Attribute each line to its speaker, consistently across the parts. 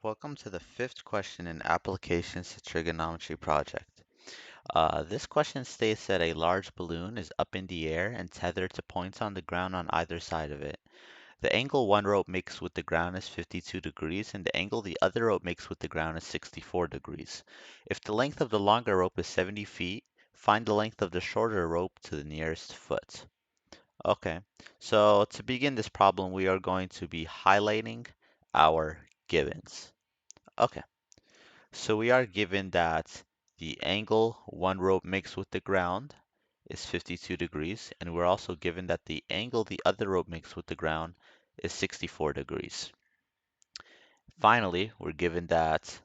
Speaker 1: Welcome to the fifth question in Applications to Trigonometry project. This question states that a large balloon is up in the air and tethered to points on the ground on either side of it. The angle one rope makes with the ground is 52 degrees, and the angle the other rope makes with the ground is 64 degrees. If the length of the longer rope is 70 feet, find the length of the shorter rope to the nearest foot. Okay, so to begin this problem, we are going to be highlighting our givens. Okay. So we are given that the angle one rope makes with the ground is 52 degrees, and we're also given that the angle the other rope makes with the ground is 64 degrees. Finally, we're given that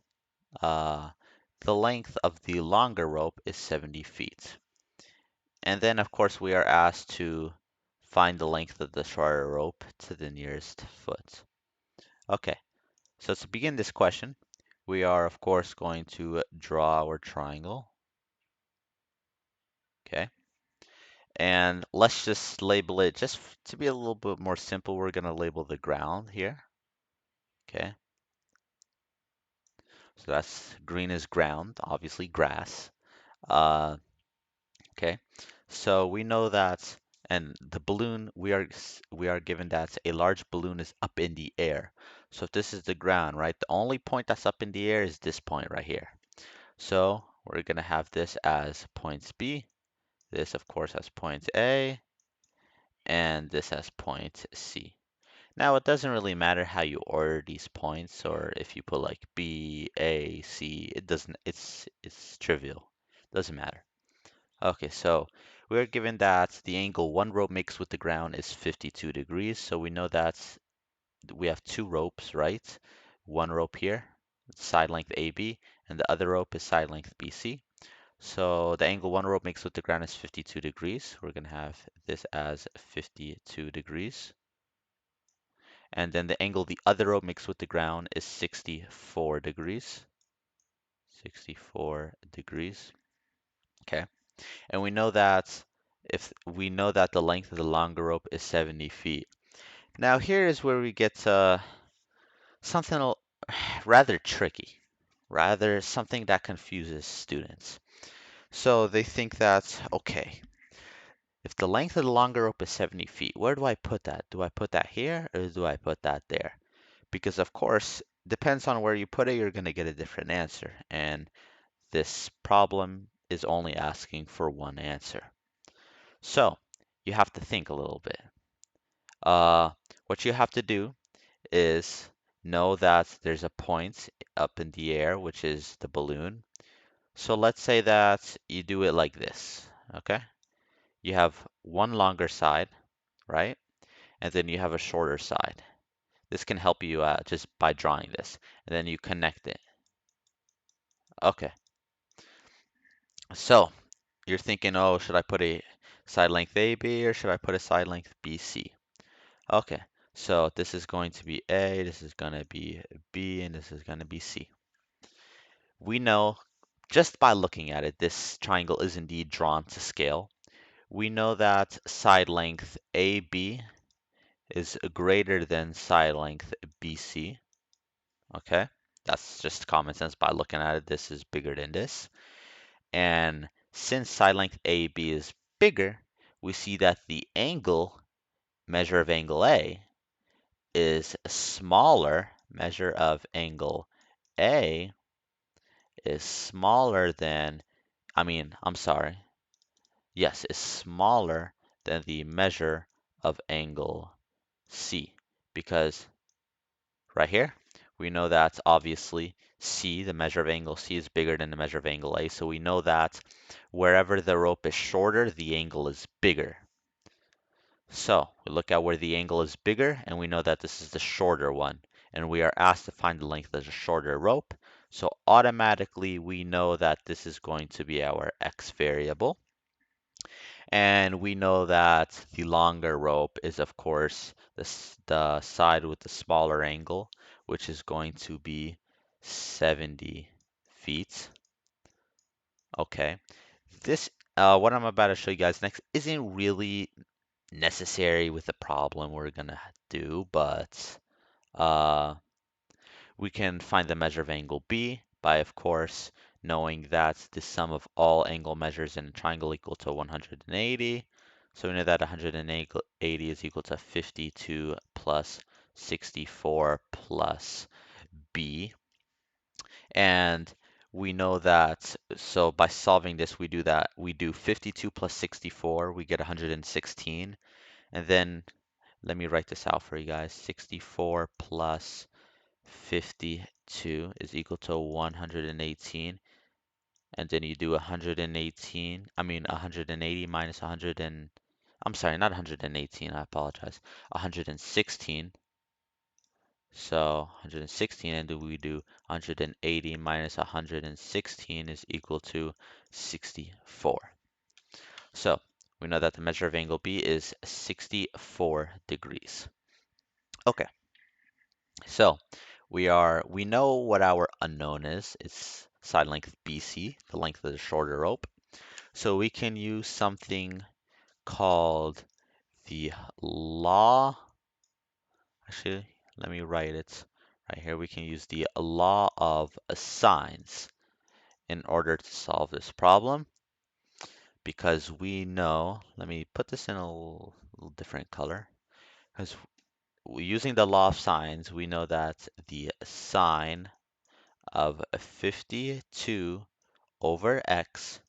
Speaker 1: uh, the length of the longer rope is 70 feet. And then, of course, we are asked to find the length of the shorter rope to the nearest foot. Okay, so to begin this question, we are, of course, going to draw our triangle. Okay. And let's just label it, just to be a little bit more simple, we're going to label the ground here. Okay. So that's green is ground, obviously grass. Uh, okay. So we know that, and the balloon, we are given that a large balloon is up in the air. So if this is the ground, right, the only point that's up in the air is this point right here. So we're going to have this as points B. This, of course, as point A, and this as point C. Now, it doesn't really matter how you order these points, or if you put like B, A, C, it doesn't, it's trivial. Doesn't matter. Okay, so we're given that the angle one rope makes with the ground is 52 degrees, so we know that we have two ropes, right? One rope here, side length AB, and the other rope is side length BC. So the angle one rope makes with the ground is 52 degrees. We're going to have this as 52 degrees. And then the angle the other rope makes with the ground is 64 degrees. 64 degrees. Okay. And we know that if we know that the length of the longer rope is 70 feet. Now here is where we get to something rather tricky, rather something that confuses students. So they think that, okay, if the length of the longer rope is 70 feet, where do I put that? Do I put that here or do I put that there? Because of course, depends on where you put it, you're going to get a different answer. And this problem is only asking for one answer. So you have to think a little bit. Uh, what you have to do is know that there's a point up in the air, which is the balloon. So let's say that you do it like this, okay? You have one longer side, right? And then you have a shorter side. This can help you just by drawing this. And then you connect it. Okay, so you're thinking, oh, should I put a side length AB or should I put a side length BC? Okay, so this is going to be A, this is going to be B, and this is going to be C. We know just by looking at it, this triangle is indeed drawn to scale. We know that side length AB is greater than side length BC. Okay, that's just common sense by looking at it. This is bigger than this. And since side length AB is bigger, we see that the angle, measure of angle A, is smaller, measure of angle A is smaller than, I'm sorry, yes, is smaller than the measure of angle C. Because right here, we know that obviously C, the measure of angle C, is bigger than the measure of angle A. So we know that wherever the rope is shorter, the angle is bigger. So we look at where the angle is bigger, and we know that this is the shorter one. And we are asked to find the length of the shorter rope. So automatically we know that this is going to be our x variable. And we know that the longer rope is, of course, the side with the smaller angle, which is going to be 70 feet. Okay. This, what I'm about to show you guys next isn't really necessary with the problem we're gonna do, but uh, We can find the measure of angle B by, of course, knowing that the sum of all angle measures in a triangle equal to 180. So we know that 180 is equal to 52 plus 64 plus B. And we know that, so by solving this, we do 52 plus 64, we get 116. And then let me write this out for you guys. 64 plus 52 is equal to 118. And then you do 118, I mean 180 minus 100 and, I'm sorry, not 118, I apologize. 116. So 116, and do we do 180 minus 116 is equal to 64. So we know that the measure of angle B is 64 degrees. Okay, so we know what our unknown is. It's side length BC, the length of the shorter rope. So we can use something called the law. Actually, let me write it right here. We can use the law of sines in order to solve this problem because we know, let me put this in a little different color, because using the law of sines, we know that the sine of 52 over x,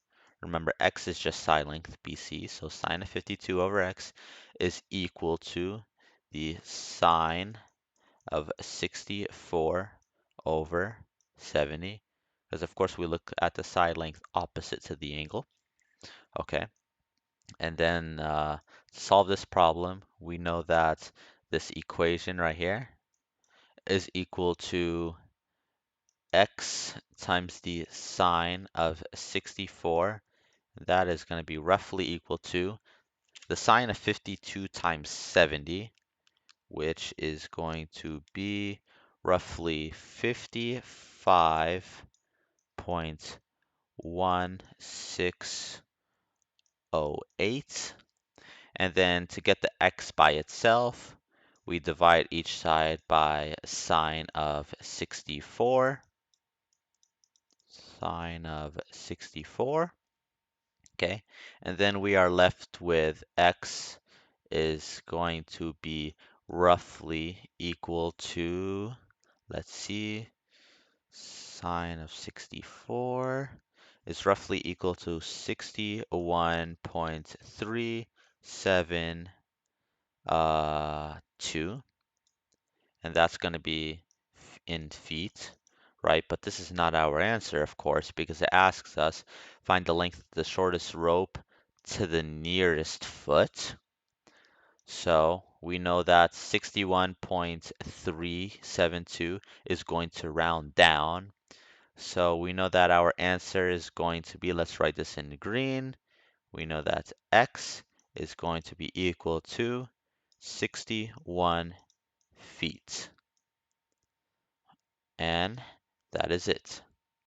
Speaker 1: remember x is just side length BC, so sine of 52 over x is equal to the sine of 64 over 70, because of course we look at the side length opposite to the angle. Okay, and then to solve this problem, we know that this equation right here is equal to x times the sine of 64. That is going to be roughly equal to the sine of 52 times 70, which is going to be roughly 55.1608. And then to get the x by itself, we divide each side by sine of 64. Sine of 64. Okay, and then we are left with x is going to be roughly equal to, let's see, sine of 64 is roughly equal to 61.372, and that's going to be in feet, right? But this is not our answer, of course, because it asks us find the length of the shortest rope to the nearest foot. So we know that 61.372 is going to round down. So we know that our answer is going to be, let's write this in green. We know that x is going to be equal to 61 feet. And that is it.